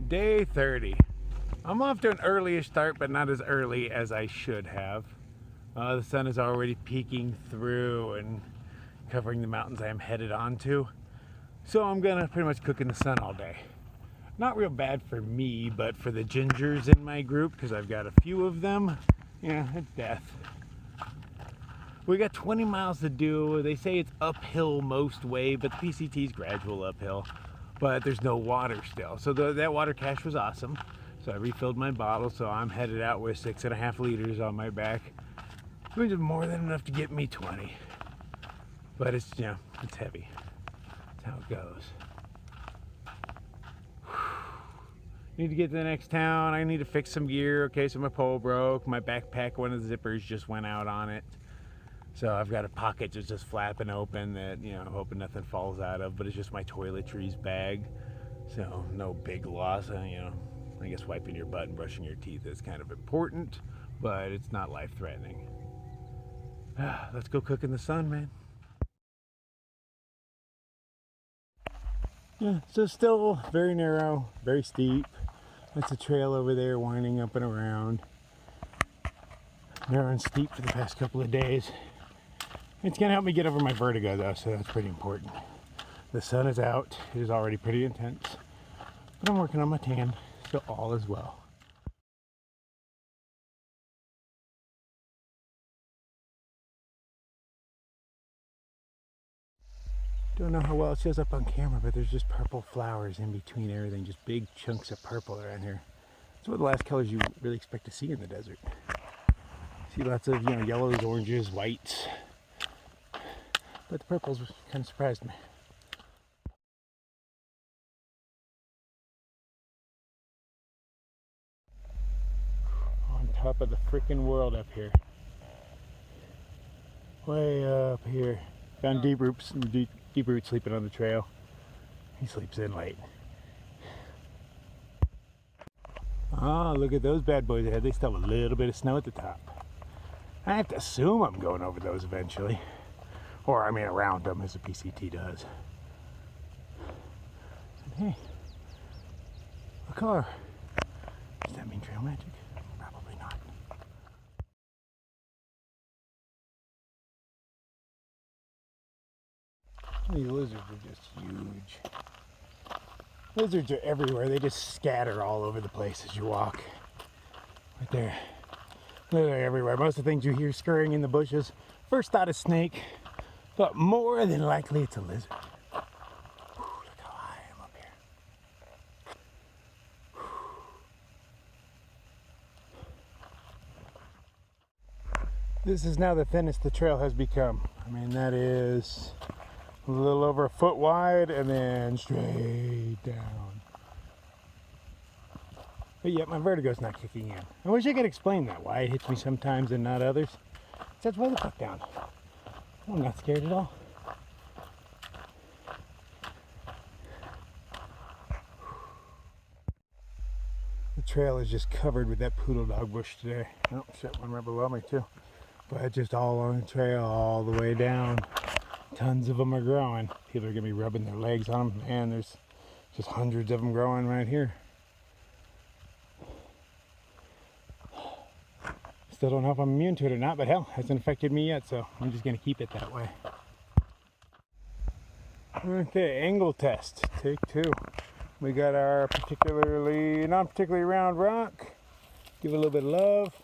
Day 30. I'm off to an early-ish start, but not as early as I should have. The sun is already peeking through and covering the mountains I am headed onto. So I'm gonna pretty much cook in the sun all day. Not real bad for me, but for the gingers in my group, because I've got a few of them, yeah, it's death. We got 20 miles to do. They say it's uphill most way, but the PCT is gradual uphill. But there's no water still. So that water cache was awesome. So I refilled my bottle, so I'm headed out with 6.5 liters on my back, which is more than enough to get me 20. But it's, you know, it's heavy. That's how it goes. Need to get to the next town. I need to fix some gear. Okay, so my pole broke. My backpack, one of the zippers just went out on it. So I've got a pocket just flapping open that, you know, hoping nothing falls out of, but it's just my toiletries bag. So no big loss. You know, I guess wiping your butt and brushing your teeth is kind of important, but it's not life-threatening. Let's go cook in the sun, man. Yeah, so still very narrow, very steep. That's a trail over there winding up and around. Narrow and steep for the past couple of days. It's gonna help me get over my vertigo though, so that's pretty important. The sun is out. It is already pretty intense, but I'm working on my tan, so all is well. Don't know how well it shows up on camera, but there's just purple flowers in between everything, just big chunks of purple around here. It's one of the last colors you really expect to see in the desert. See lots of, you know, yellows, oranges, whites. But the purples kind of surprised me. On top of the freaking world up here. Way up here. Found Deep Root sleeping on the trail. He sleeps in late. Oh, look at those bad boys ahead. They still have a little bit of snow at the top. I have to assume I'm going over those eventually. Or, I mean, around them, as the PCT does. And hey, a car. Does that mean trail magic? Probably not. These lizards are just huge. Lizards are everywhere. They just scatter all over the place as you walk. Right there. Literally everywhere. Most of the things you hear scurrying in the bushes, first thought is snake. But more than likely it's a lizard. Whew, look how high I am up here. This is now the thinnest the trail has become. I mean, that is a little over a foot wide and then straight down. But yet my vertigo's not kicking in. I wish I could explain that, why it hits me sometimes and not others. It says way the fuck down. I'm not scared at all. The trail is just covered with that poodle dog bush today. Oh, shit, one right below me too. But just all along the trail, all the way down. Tons of them are growing. People are gonna be rubbing their legs on them. Man, there's just hundreds of them growing right here. Still don't know if I'm immune to it or not, but hell, it hasn't affected me yet, so I'm just gonna keep it that way. Okay, angle test, take 2. We got our not particularly round rock. Give it a little bit of love.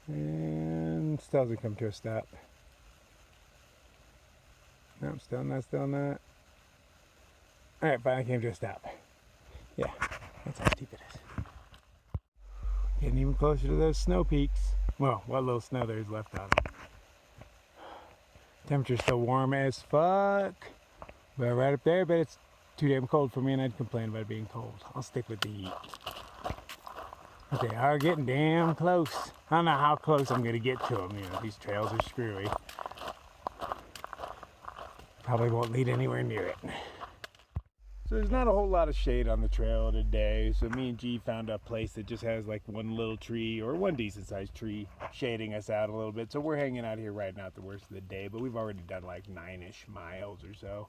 And still doesn't come to a stop. No, still not. Alright, finally came to a stop. Yeah, that's how steep it is. Getting even closer to those snow peaks. Well, what little snow there is left of them. Temperature's still warm as fuck. But right up there, but it's too damn cold for me and I'd complain about it being cold. I'll stick with the heat. But they are getting damn close. I don't know how close I'm gonna get to them. You know, these trails are screwy. Probably won't lead anywhere near it. So there's not a whole lot of shade on the trail today. So me and G found a place that just has like one little tree or one decent sized tree shading us out a little bit. So we're hanging out here right now at the worst of the day, but we've already done like 9-ish miles or so.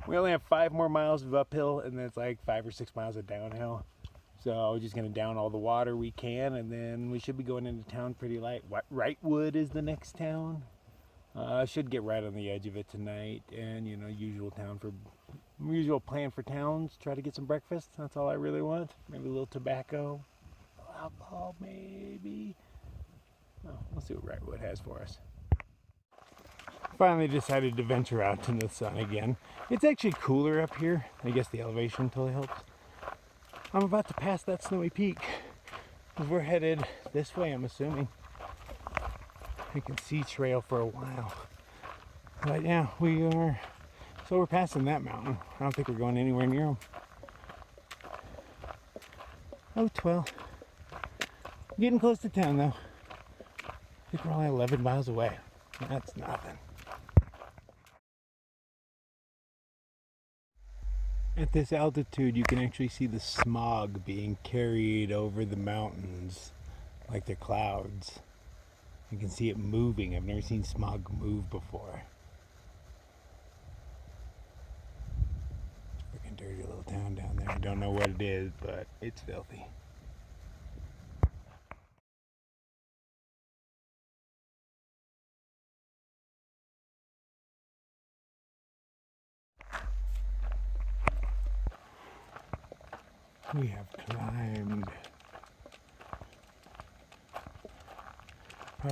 We only have 5 more miles of uphill and then it's like 5 or 6 miles of downhill. So we're just gonna down all the water we can and then we should be going into town pretty light. Wrightwood is the next town. I should get right on the edge of it tonight and you know, usual plan for towns, try to get some breakfast. That's all I really want. Maybe a little tobacco, a little alcohol maybe. Oh, we'll see what Wrightwood has for us. Finally decided to venture out into the sun again. It's actually cooler up here. I guess the elevation totally helps. I'm about to pass that snowy peak. We're headed this way, I'm assuming. I can see trail for a while. But yeah, so we're passing that mountain. I don't think we're going anywhere near them. Oh, 12. Getting close to town though. I think we're only 11 miles away. That's nothing. At this altitude, you can actually see the smog being carried over the mountains like they're clouds. You can see it moving. I've never seen smog move before. Freaking dirty little town down there. I don't know what it is, but it's filthy. We have climbed.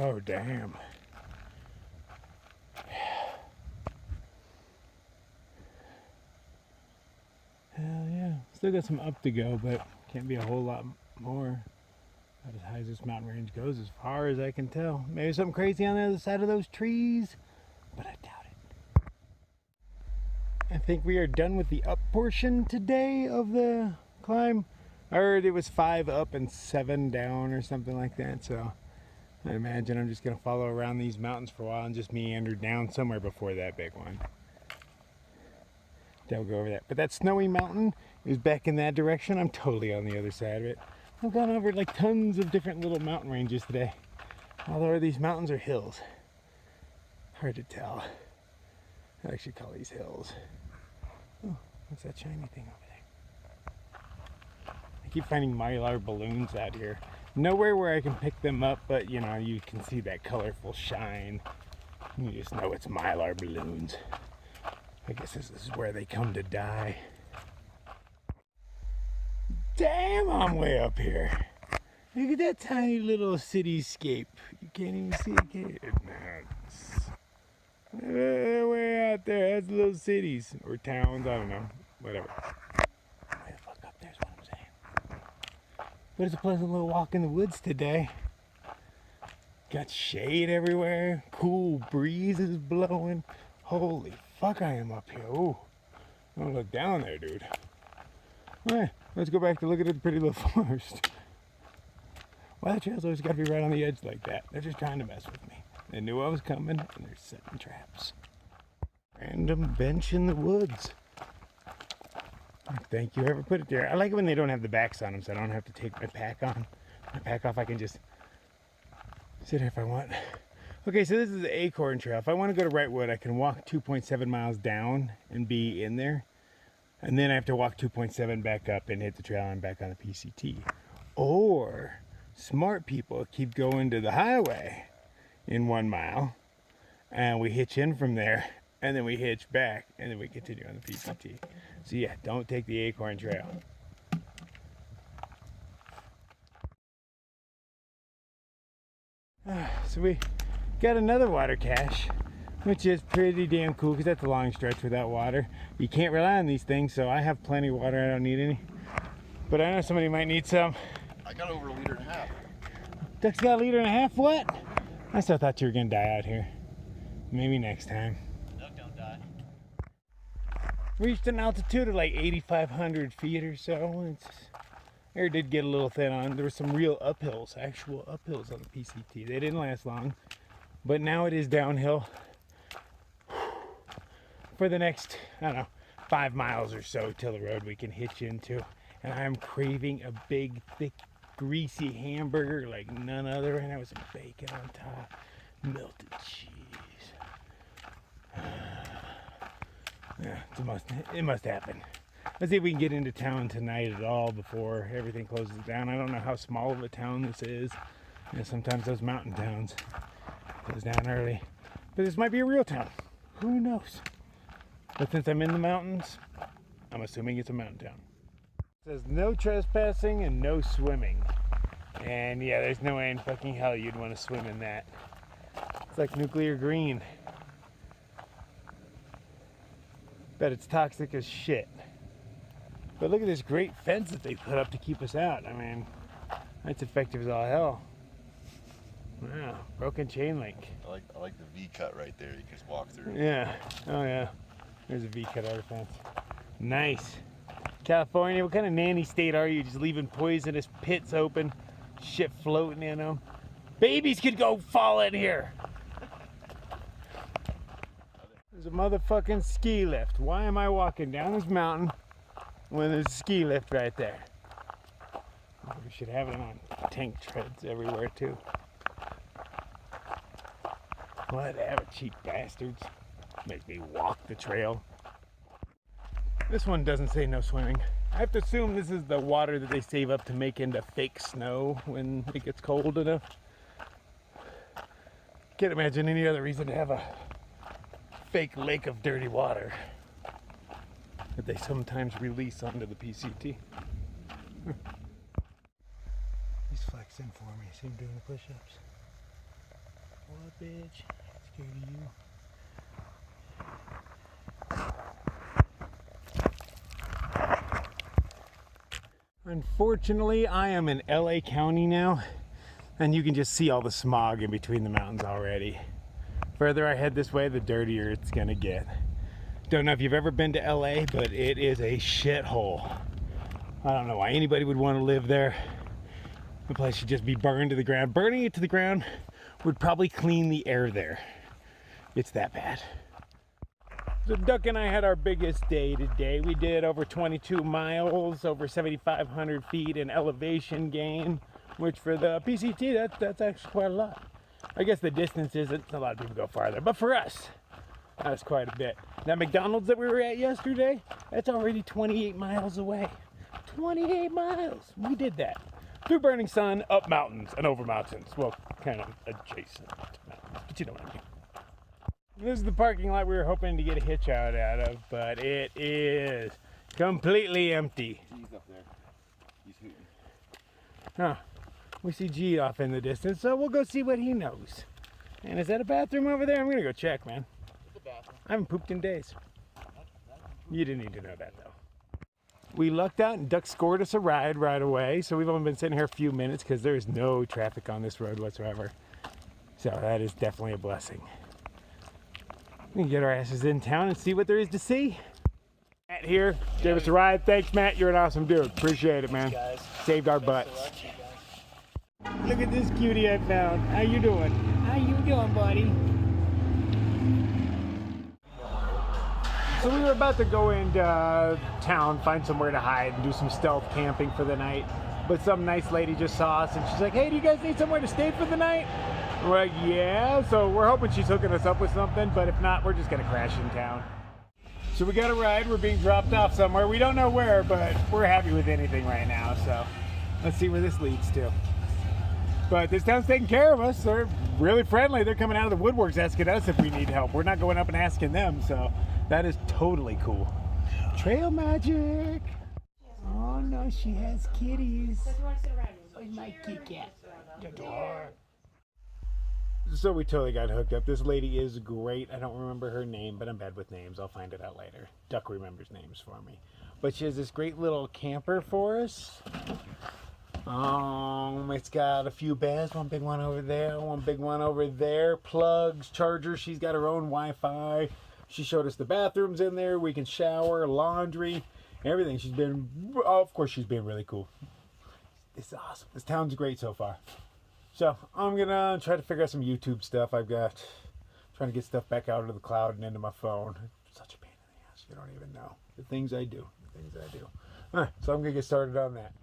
Oh, damn. Hell yeah. Still got some up to go, but can't be a whole lot more. About as high as this mountain range goes, as far as I can tell. Maybe something crazy on the other side of those trees, but I doubt it. I think we are done with the up portion today of the climb. I heard it was 5 up and 7 down or something like that, so I imagine I'm just gonna follow around these mountains for a while and just meander down somewhere before that big one. Don't go over that. But that snowy mountain is back in that direction. I'm totally on the other side of it. I've gone over like tons of different little mountain ranges today. Although these mountains are hills. Hard to tell. I actually call these hills. Oh, what's that shiny thing over there? I keep finding mylar balloons out here. Nowhere where I can pick them up, but you know, you can see that colorful shine. You just know it's mylar balloons. I guess this is where they come to die. Damn, I'm way up here. Look at that tiny little cityscape. You can't even see it, can you? No, way out there, that's little cities or towns, I don't know, whatever. Way the fuck up there's what I'm saying. But it's a pleasant little walk in the woods today. Got shade everywhere, cool breezes blowing. Holy fuck, I am up here. Ooh, don't look down there, dude. Alright, let's go back to look at the pretty little forest. Why the trails always gotta be right on the edge like that? They're just trying to mess with me. They knew I was coming and they're setting traps. Random bench in the woods. Thank you, whoever put it there. I like it when they don't have the backs on them so I don't have to take my pack off. I can just sit here if I want. Okay, so this is the Acorn Trail. If I want to go to Wrightwood, I can walk 2.7 miles down and be in there. And then I have to walk 2.7 back up and hit the trail and back on the PCT. Or smart people keep going to the highway in 1 mile and we hitch in from there and then we hitch back and then we continue on the PCT. So yeah, don't take the Acorn Trail. So we got another water cache, which is pretty damn cool because that's a long stretch without water. You can't rely on these things, so I have plenty of water. I don't need any. But I know somebody might need some. I got over 1.5 liters. Duck's got 1.5 liters? What? I still thought you were gonna die out here. Maybe next time. Duck don't die. Reached an altitude of like 8,500 feet or so. Air did get a little thin on. There were some real uphills, actual uphills on the PCT. They didn't last long, but now it is downhill for the next, I don't know, 5 miles or so till the road we can hitch into. And I'm craving a big, thick, greasy hamburger like none other. And I with some bacon on top, melted cheese. Yeah, it must happen. Let's see if we can get into town tonight at all before everything closes down. I don't know how small of a town this is. You know, sometimes those mountain towns close down early. But this might be a real town. Who knows? But since I'm in the mountains, I'm assuming it's a mountain town. It says no trespassing and no swimming. And yeah, there's no way in fucking hell you'd want to swim in that. It's like nuclear green. Bet it's toxic as shit. But look at this great fence that they put up to keep us out. I mean, that's effective as all hell. Wow, broken chain link. I like the V cut right there. You can just walk through. Yeah. Oh yeah. There's a V cut out of fence. Nice. California, what kind of nanny state are you? Just leaving poisonous pits open, shit floating in them. Babies could go fall in here. There's a motherfucking ski lift. Why am I walking down this mountain when there's a ski lift right there? Oh, we should have it on tank treads everywhere too. Whatever, cheap bastards. Make me walk the trail. This one doesn't say no swimming. I have to assume this is the water that they save up to make into fake snow when it gets cold enough. Can't imagine any other reason to have a fake lake of dirty water that they sometimes release onto the PCT. He's flexing for me. See him doing the push-ups. What, bitch? Scared of you? Unfortunately, I am in LA County now, and you can just see all the smog in between the mountains already. Further I head this way, the dirtier it's gonna get. Don't know if you've ever been to LA, but it is a shithole. I don't know why anybody would want to live there. The place should just be burned to the ground. Burning it to the ground would probably clean the air there. It's that bad. So Duck and I had our biggest day today. We did over 22 miles, over 7,500 feet in elevation gain, which for the PCT, that's actually quite a lot. I guess the distance isn't, a lot of people go farther, but for us, that's quite a bit. That McDonald's that we were at yesterday, that's already 28 miles away. 28 miles, we did that. Through burning sun, up mountains, and over mountains. Well, kind of adjacent mountains, but you know what I mean. This is the parking lot we were hoping to get a hitch out of, but it is completely empty. G's up there. He's hooting. Huh. We see G off in the distance, so we'll go see what he knows. And is that a bathroom over there? I'm gonna go check, man. It's a bathroom. I haven't pooped in days. You didn't need to know that, though. We lucked out and Duck scored us a ride right away, so we've only been sitting here a few minutes because there's no traffic on this road whatsoever. So that is definitely a blessing. We can get our asses in town and see what there is to see. Matt here, gave us a ride. Thanks, Matt. You're an awesome dude. Appreciate it, man. Guys. Saved our butts. Look at this cutie I found. How you doing? How you doing, buddy? So we were about to go into town, find somewhere to hide and do some stealth camping for the night. But some nice lady just saw us and she's like, hey, do you guys need somewhere to stay for the night? We're like, yeah. So we're hoping she's hooking us up with something, but if not, we're just gonna crash in town. So we got a ride. We're being dropped off somewhere. We don't know where, but we're happy with anything right now. So let's see where this leads to. But this town's taking care of us. They're really friendly. They're coming out of the woodworks asking us if we need help. We're not going up and asking them, so that is totally cool. Trail magic. Oh no, she has kitties. Where's my kitty cat? The door. So we totally got hooked up. This lady is great. I don't remember her name, but I'm bad with names. I'll find it out later. Duck remembers names for me. But she has this great little camper for us. It's got a few beds, one big one over there, one big one over there, plugs, chargers. She's got her own Wi-Fi. She showed us the bathrooms in there. We can shower, laundry, everything. She's been, oh, of course, she's been really cool. It's awesome. This town's great so far. So I'm gonna try to figure out some YouTube stuff. I've got trying to get stuff back out of the cloud and into my phone. It's such a pain in the ass. You don't even know. The things I do. All right, so I'm gonna get started on that.